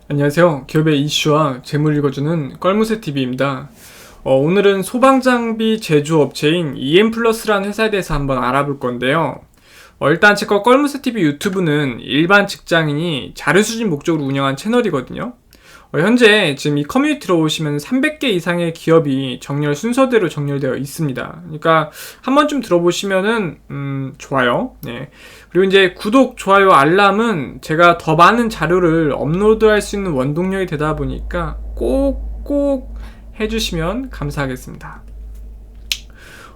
안녕하세요. 기업의 이슈와 재물 읽어주는 껄무새TV입니다. 오늘은 소방장비 제조업체인 EM플러스라는 회사에 대해서 한번 알아볼 건데요. 일단 제거 껄무새TV 유튜브는 일반 직장인이 자료 수집 목적으로 운영한 채널이거든요. 현재 지금 이 커뮤니티로 오시면 300개 이상의 기업이 순서대로 정렬되어 있습니다. 그러니까 한 번쯤 들어보시면은 좋아요. 네. 그리고 이제 구독, 좋아요, 알람은 제가 더 많은 자료를 업로드할 수 있는 원동력이 되다 보니까 꼭 해주시면 감사하겠습니다.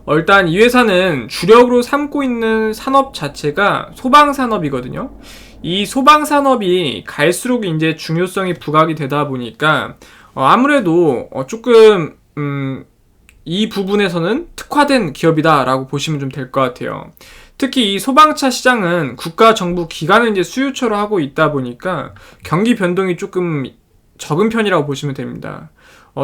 일단 이 회사는 주력으로 삼고 있는 산업 자체가 소방산업이거든요. 이 소방산업이 갈수록 이제 중요성이 부각이 되다 보니까 아무래도 조금 이 부분에서는 특화된 기업이다라고 보시면 좀 될 것 같아요. 특히 이 소방차 시장은 국가 정부 기관을 이제 수요처로 하고 있다 보니까 경기 변동이 조금 적은 편이라고 보시면 됩니다.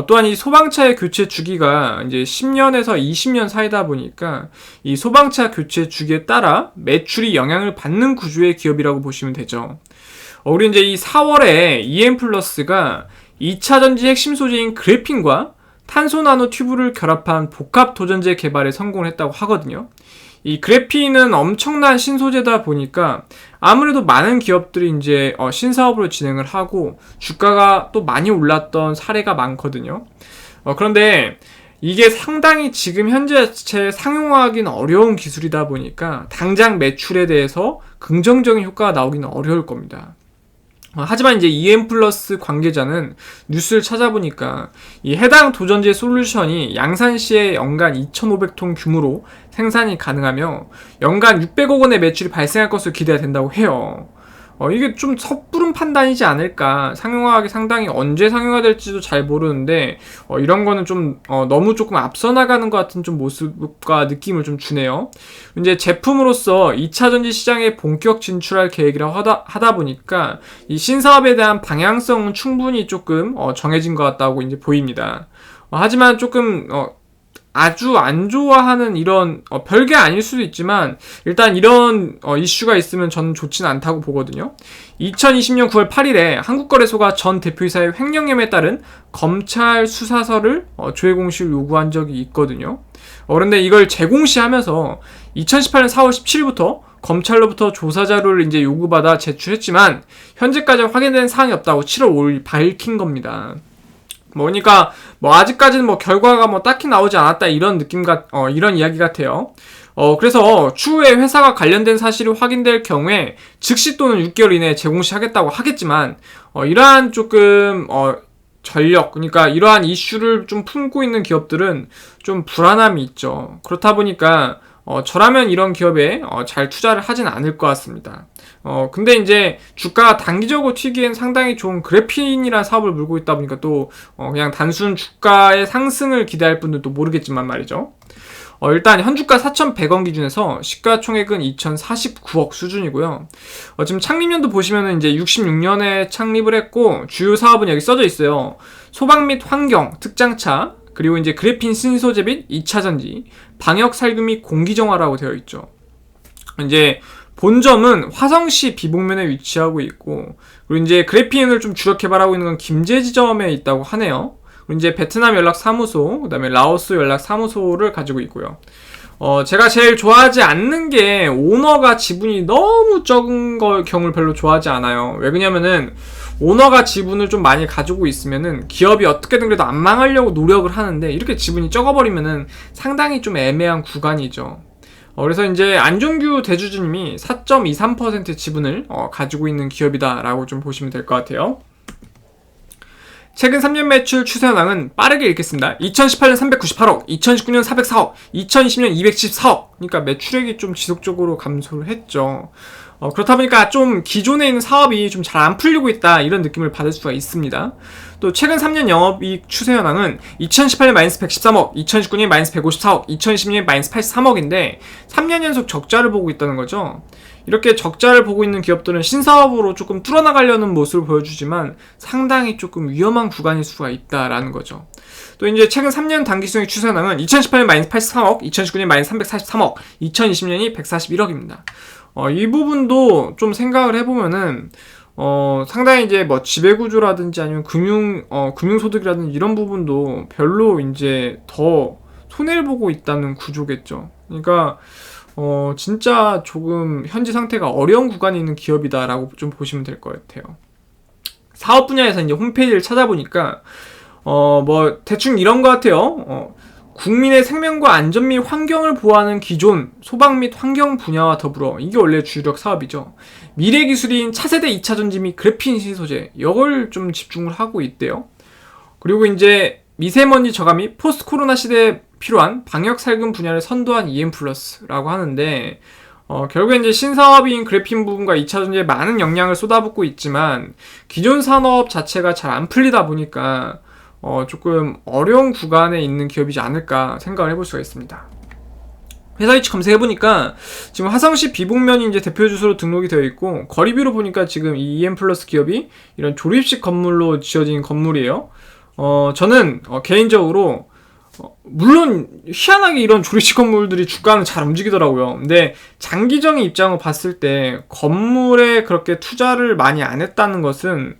또한 이 소방차의 교체 주기가 이제 10년에서 20년 사이다 보니까 이 소방차 교체 주기에 따라 매출이 영향을 받는 구조의 기업이라고 보시면 되죠. 우리 이제 이 4월에 EM플러스가 2차 전지 핵심 소재인 그래핀과 탄소 나노 튜브를 결합한 복합 도전제 개발에 성공을 했다고 하거든요. 이 그래핀은 엄청난 신소재다 보니까 아무래도 많은 기업들이 이제 신사업으로 진행을 하고 주가가 또 많이 올랐던 사례가 많거든요. 그런데 이게 상당히 지금 현재 상용화하기는 어려운 기술이다 보니까 당장 매출에 대해서 긍정적인 효과가 나오기는 어려울 겁니다. 하지만 이제 EM플러스 관계자는 뉴스를 찾아보니까 이 해당 도전제 솔루션이 양산시에 연간 2,500톤 규모로 생산이 가능하며 연간 600억 원의 매출이 발생할 것으로 기대가 된다고 해요. 이게 좀 섣부른 판단이지 않을까. 상용화하기 상당히 언제 상용화될지도 잘 모르는데 이런 거는 좀 너무 조금 앞서 나가는 것 같은 좀 모습과 느낌을 좀 주네요. 이제 제품으로서 2차 전지 시장에 본격 진출할 계획이라고 하다 보니까 이 신사업에 대한 방향성은 충분히 조금 정해진 것 같다고 이제 보입니다. 하지만 조금 아주 안 좋아하는 이런 별게 아닐 수도 있지만 일단 이런 이슈가 있으면 저는 좋지는 않다고 보거든요. 2020년 9월 8일에 한국거래소가 전 대표이사의 횡령혐의에 따른 검찰 수사서를 조회공시를 요구한 적이 있거든요. 그런데 이걸 재공시하면서 2018년 4월 17일부터 검찰로부터 조사 자료를 이제 요구받아 제출했지만 현재까지 확인된 사항이 없다고 7월 5일 밝힌 겁니다. 그러니까 아직까지는 결과가 딱히 나오지 않았다 이런 이런 이야기 같아요. 그래서 추후에 회사가 관련된 사실이 확인될 경우에 즉시 또는 6개월 이내에 재공시하겠다고 하겠지만 이러한 조금 전력, 그러니까 이러한 이슈를 좀 품고 있는 기업들은 좀 불안함이 있죠. 그렇다 보니까 저라면 이런 기업에 잘 투자를 하진 않을 것 같습니다. 근데 이제 주가가 단기적으로 튀기엔 상당히 좋은 그래핀이라는 사업을 물고 있다 보니까 또 그냥 단순 주가의 상승을 기대할 분들도 모르겠지만 말이죠. 일단 현주가 4,100원 기준에서 시가총액은 2,049억 수준이고요. 지금 창립년도 보시면은 이제 66년에 창립을 했고 주요 사업은 여기 써져 있어요. 소방 및 환경, 특장차, 그리고 이제 그래핀 신소재 및 2차 전지, 방역 살균 및 공기 정화라고 되어 있죠. 이제 본점은 화성시 비봉면에 위치하고 있고, 그리고 이제 그래핀을 좀 주력 개발하고 있는 건 김제 지점에 있다고 하네요. 그리고 이제 베트남 연락 사무소, 그다음에 라오스 연락 사무소를 가지고 있고요. 제가 제일 좋아하지 않는 게 오너가 지분이 너무 적은 경우를 별로 좋아하지 않아요. 왜 그러냐면은 오너가 지분을 좀 많이 가지고 있으면은 기업이 어떻게든 그래도 안 망하려고 노력을 하는데 이렇게 지분이 적어버리면은 상당히 좀 애매한 구간이죠. 그래서 이제 안종규 대주주님이 4.23% 지분을 가지고 있는 기업이다라고 좀 보시면 될 것 같아요. 최근 3년 매출 추세 현황은 빠르게 읽겠습니다. 2018년 398억, 2019년 404억, 2020년 214억. 그러니까 매출액이 좀 지속적으로 감소를 했죠. 그렇다 보니까 좀 기존에 있는 사업이 좀 잘 안 풀리고 있다 이런 느낌을 받을 수가 있습니다. 또 최근 3년 영업이익 추세 현황은 2018년 마이너스 113억, 2019년 마이너스 154억, 2020년 마이너스 83억인데 3년 연속 적자를 보고 있다는 거죠. 이렇게 적자를 보고 있는 기업들은 신사업으로 조금 뚫어나가려는 모습을 보여주지만 상당히 조금 위험한 구간일 수가 있다라는 거죠. 또 이제 최근 3년 단기성의 추세 현황은 2018년 마이너스 83억, 2019년 마이너스 343억, 2020년이 141억입니다. 이 부분도 좀 생각을 해보면은 상당히 이제 뭐 지배구조라든지 아니면 금융소득이라든지 이런 부분도 별로 이제 더 손해를 보고 있다는 구조겠죠. 그러니까, 진짜 조금 현재 상태가 어려운 구간에 있는 기업이다라고 좀 보시면 될 것 같아요. 사업 분야에서 이제 홈페이지를 찾아보니까, 뭐, 대충 이런 것 같아요. 국민의 생명과 안전 및 환경을 보호하는 기존 소방 및 환경 분야와 더불어 이게 원래 주력 사업이죠. 미래 기술인 차세대 2차전지 및 그래핀 신소재 이걸 좀 집중을 하고 있대요. 그리고 이제 미세먼지 저감 및 포스트 코로나 시대에 필요한 방역 살금 분야를 선도한 EM플러스라고 하는데 결국에 이제 신사업인 그래핀 부분과 2차전지에 많은 역량을 쏟아붓고 있지만 기존 산업 자체가 잘 안 풀리다 보니까 조금 어려운 구간에 있는 기업이지 않을까 생각을 해볼 수가 있습니다. 회사 위치 검색해보니까 지금 화성시 비봉면이 이제 대표 주소로 등록이 되어 있고 거리비로 보니까 지금 이 EM플러스 기업이 이런 조립식 건물로 지어진 건물이에요. 저는 개인적으로 물론 희한하게 이런 조립식 건물들이 주가는 잘 움직이더라고요. 근데 장기적인 입장을 봤을 때 건물에 그렇게 투자를 많이 안 했다는 것은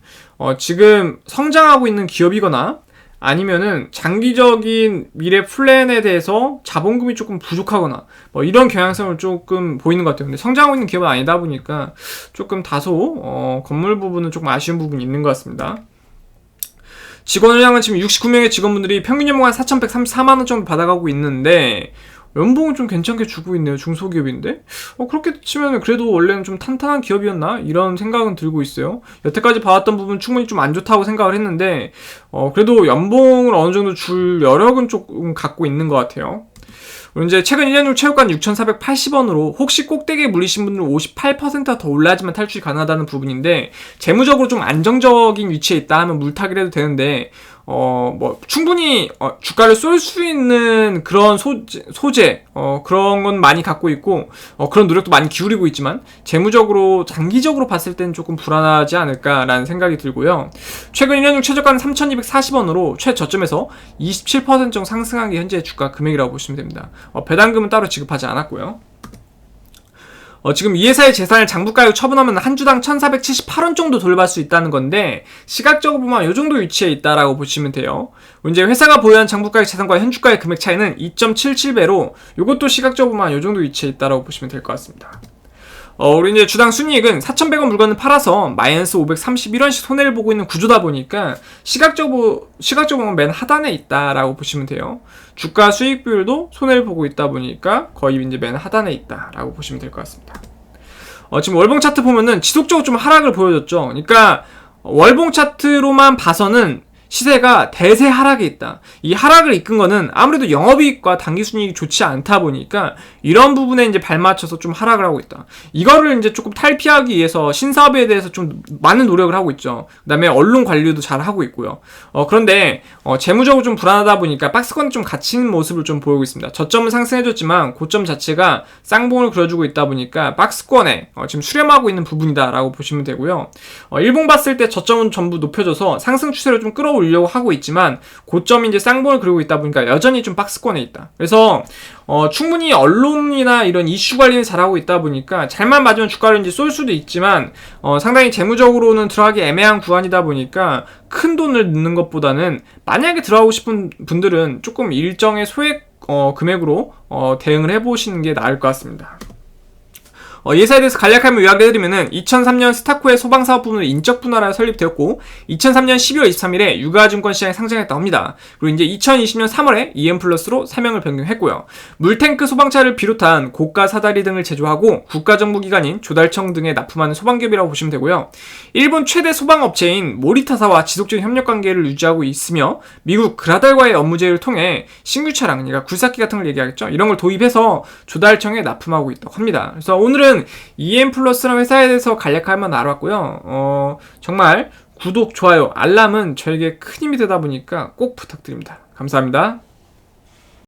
지금 성장하고 있는 기업이거나 아니면은 장기적인 미래 플랜에 대해서 자본금이 조금 부족하거나 뭐 이런 경향성을 조금 보이는 것 같아요. 근데 성장하고 있는 기업은 아니다 보니까 조금 다소 건물 부분은 조금 아쉬운 부분이 있는 것 같습니다. 직원량은 지금 69명의 직원분들이 평균 연봉 한 4,134만원 정도 받아가고 있는데 연봉은 좀 괜찮게 주고 있네요. 중소기업인데 그렇게 치면 그래도 원래는 좀 탄탄한 기업이었나? 이런 생각은 들고 있어요. 여태까지 봐왔던 부분 충분히 좀 안 좋다고 생각을 했는데 그래도 연봉을 어느 정도 줄 여력은 조금 갖고 있는 것 같아요. 그리고 이제 최근 1년 중 최고가는 6,480원으로 혹시 꼭대기에 물리신 분들은 58%가 더 올라야지만 탈출이 가능하다는 부분인데 재무적으로 좀 안정적인 위치에 있다 하면 물타기를 해도 되는데 뭐 충분히 주가를 쏠 수 있는 그런 소재 그런 건 많이 갖고 있고 그런 노력도 많이 기울이고 있지만 재무적으로 장기적으로 봤을 때는 조금 불안하지 않을까라는 생각이 들고요. 최근 1년 중 최저가는 3,240원으로 최저점에서 27% 정도 상승한 게 현재 주가 금액이라고 보시면 됩니다. 배당금은 따로 지급하지 않았고요. 지금 이 회사의 재산을 장부가액 처분하면 한 주당 1,478원 정도 돌발 수 있다는 건데 시각적으로 보면 이 정도 위치에 있다라고 보시면 돼요. 이제 회사가 보유한 장부가액 재산과 현주가의 금액 차이는 2.77배로 이것도 시각적으로 보면 이 정도 위치에 있다라고 보시면 될 것 같습니다. 우리 이제 주당 순이익은 4,100원 물건을 팔아서 마이너스 531원씩 손해를 보고 있는 구조다 보니까 시각적으로 보면 맨 하단에 있다라고 보시면 돼요. 주가 수익 비율도 손해를 보고 있다 보니까 거의 이제 맨 하단에 있다라고 보시면 될 것 같습니다. 지금 월봉 차트 보면은 지속적으로 좀 하락을 보여줬죠. 그러니까 월봉 차트로만 봐서는 시세가 대세 하락에 있다. 이 하락을 이끈 거는 아무래도 영업이익과 당기순이익이 좋지 않다 보니까 이런 부분에 이제 발맞춰서 좀 하락을 하고 있다. 이거를 이제 조금 탈피하기 위해서 신사업에 대해서 좀 많은 노력을 하고 있죠. 그 다음에 언론 관리도 잘 하고 있고요. 그런데 재무적으로 좀 불안하다 보니까 박스권에 좀 갇힌 모습을 좀 보이고 있습니다. 저점은 상승해줬지만 고점 자체가 쌍봉을 그려주고 있다 보니까 박스권에 지금 수렴하고 있는 부분이다라고 보시면 되고요. 일봉 봤을 때 저점은 전부 높여져서 상승 추세를 좀 끌어올리려고 하고 있지만 고점이 이제 쌍봉을 그리고 있다 보니까 여전히 좀 박스권에 있다. 그래서 충분히 언론이나 이런 이슈 관리를 잘하고 있다 보니까 잘만 맞으면 주가를 이제 쏠 수도 있지만 상당히 재무적으로는 들어가기 애매한 구간이다 보니까 큰 돈을 넣는 것보다는 만약에 들어가고 싶은 분들은 조금 일정의 소액 금액으로 대응을 해보시는 게 나을 것 같습니다. 이 회사에 대해서 간략하게 요약해드리면은 2003년 스타코의 소방사업 부문으로 인적 분할하여 설립되었고 2003년 12월 23일에 유가증권 시장에 상장했다고 합니다. 그리고 이제 2020년 3월에 EM플러스로 사명을 변경했고요. 물탱크 소방차를 비롯한 고가 사다리 등을 제조하고 국가정부기관인 조달청 등에 납품하는 소방기업이라고 보시면 되고요. 일본 최대 소방업체인 모리타사와 지속적인 협력관계를 유지하고 있으며 미국 그라달과의 업무 제휴를 통해 신규 차량, 그러니까 굴삭기 같은 걸 얘기하겠죠. 이런 걸 도입해서 조달청에 납품하고 있다고 합니다. 그래서 오늘은 EM플러스라는 회사에 대해서 간략하게만 알아봤고요. 정말 구독, 좋아요, 알람은 저에게 큰 힘이 되다 보니까 꼭 부탁드립니다. 감사합니다.